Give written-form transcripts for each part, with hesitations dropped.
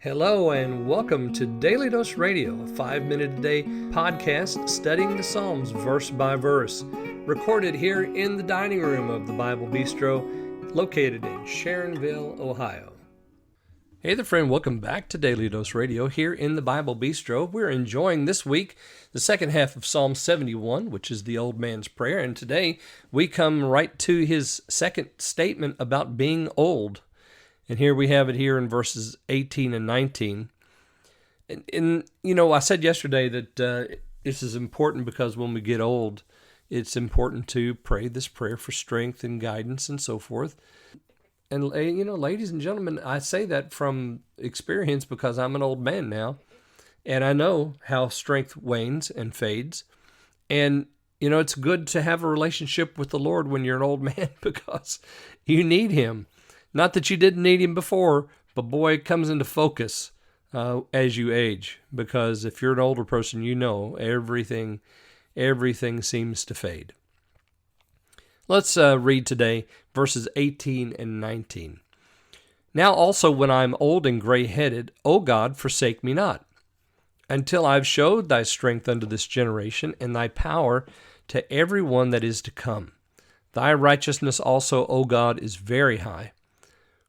Hello and welcome to Daily Dose Radio, a 5-minute-a-day podcast studying the Psalms verse by verse, recorded here in the dining room of the Bible Bistro, located in Sharonville, Ohio. Hey there, friend. Welcome back to Daily Dose Radio here in the Bible Bistro. We're enjoying this week the second half of Psalm 71, which is the old man's prayer, and today we come right to his second statement about being old. And here we have it here in verses 18 and 19. And I said yesterday that this is important because when we get old, it's important to pray this prayer for strength and guidance and so forth. And, ladies and gentlemen, I say that from experience because I'm an old man now. And I know how strength wanes and fades. And, it's good to have a relationship with the Lord when you're an old man because you need Him. Not that you didn't need Him before, but boy, it comes into focus as you age. Because if you're an older person, everything seems to fade. Let's read today verses 18 and 19. Now also when I am old and grayheaded, O God, forsake me not, until I have showed thy strength unto this generation, and thy power to every one that is to come. Thy righteousness also, O God, is very high.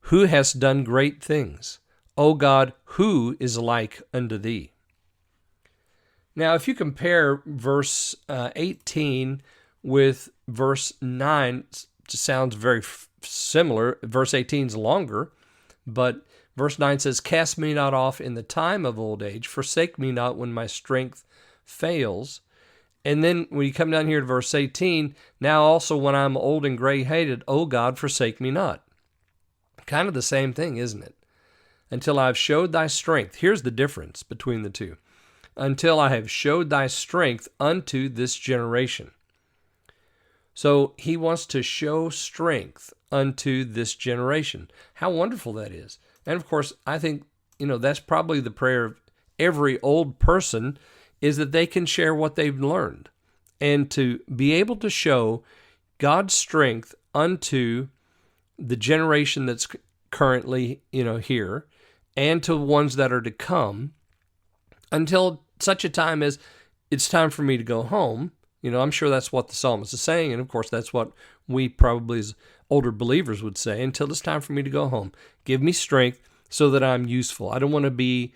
Who hast done great things? O God, who is like unto thee? Now, if you compare verse 18 with verse 9, it sounds very similar. Verse 18 is longer, but verse 9 says, Cast me not off in the time of old age, forsake me not when my strength fails. And then when you come down here to verse 18, now also when I'm old and gray-headed, O God, forsake me not. Kind of the same thing, isn't it? Until I have showed thy strength. Here's the difference between the two. Until I have showed thy strength unto this generation. So he wants to show strength unto this generation. How wonderful that is. And of course, I think, that's probably the prayer of every old person, is that they can share what they've learned. And to be able to show God's strength unto the generation that's currently, here, and to ones that are to come, until such a time as it's time for me to go home. I'm sure that's what the psalmist is saying, and of course that's what we probably as older believers would say, until it's time for me to go home. Give me strength so that I'm useful. I don't want to be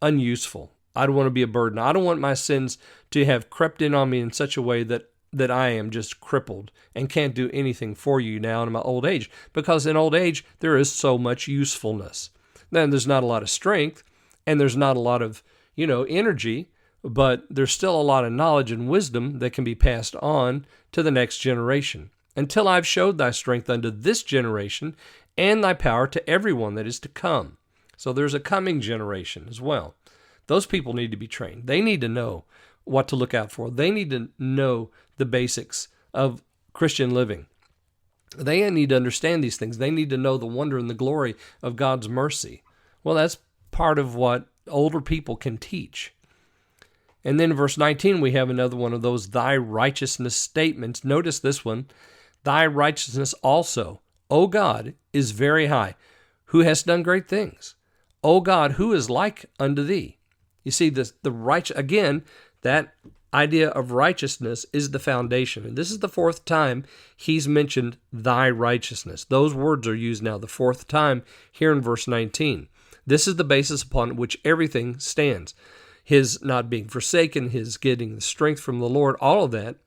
unuseful. I don't want to be a burden. I don't want my sins to have crept in on me in such a way that I am just crippled and can't do anything for you now in my old age. Because in old age, there is so much usefulness. Then there's not a lot of strength, and there's not a lot of, energy, but there's still a lot of knowledge and wisdom that can be passed on to the next generation. Until I've showed thy strength unto this generation, and thy power to everyone that is to come. So there's a coming generation as well. Those people need to be trained. They need to know what to look out for. They need to know the basics of Christian living. They need to understand these things. They need to know the wonder and the glory of God's mercy. Well, that's part of what older people can teach. And then in verse 19, we have another one of those thy righteousness statements. Notice this one. Thy righteousness also, O God, is very high, who hast done great things. O God, who is like unto thee? You see, again, that idea of righteousness is the foundation. And this is the fourth time he's mentioned thy righteousness. Those words are used now the fourth time here in verse 19. This is the basis upon which everything stands. His not being forsaken, his getting the strength from the Lord, all of that,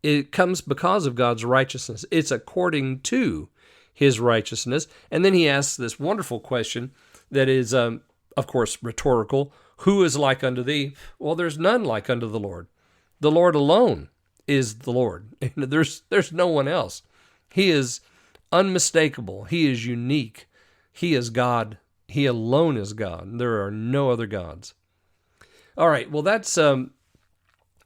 it comes because of God's righteousness. It's according to his righteousness. And then he asks this wonderful question that is, of course, rhetorical. Who is like unto thee? Well, there's none like unto the Lord. The Lord alone is the Lord. There's no one else. He is unmistakable. He is unique. He is God. He alone is God. There are no other gods. All right, well, that's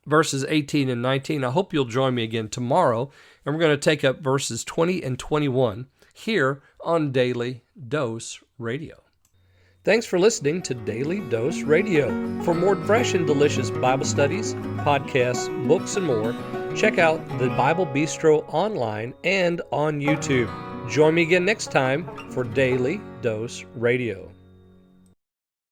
verses 18 and 19. I hope you'll join me again tomorrow, and we're going to take up verses 20 and 21 here on Daily Dose Radio. Thanks for listening to Daily Dose Radio. For more fresh and delicious Bible studies, podcasts, books, and more, check out the Bible Bistro online and on YouTube. Join me again next time for Daily Dose Radio.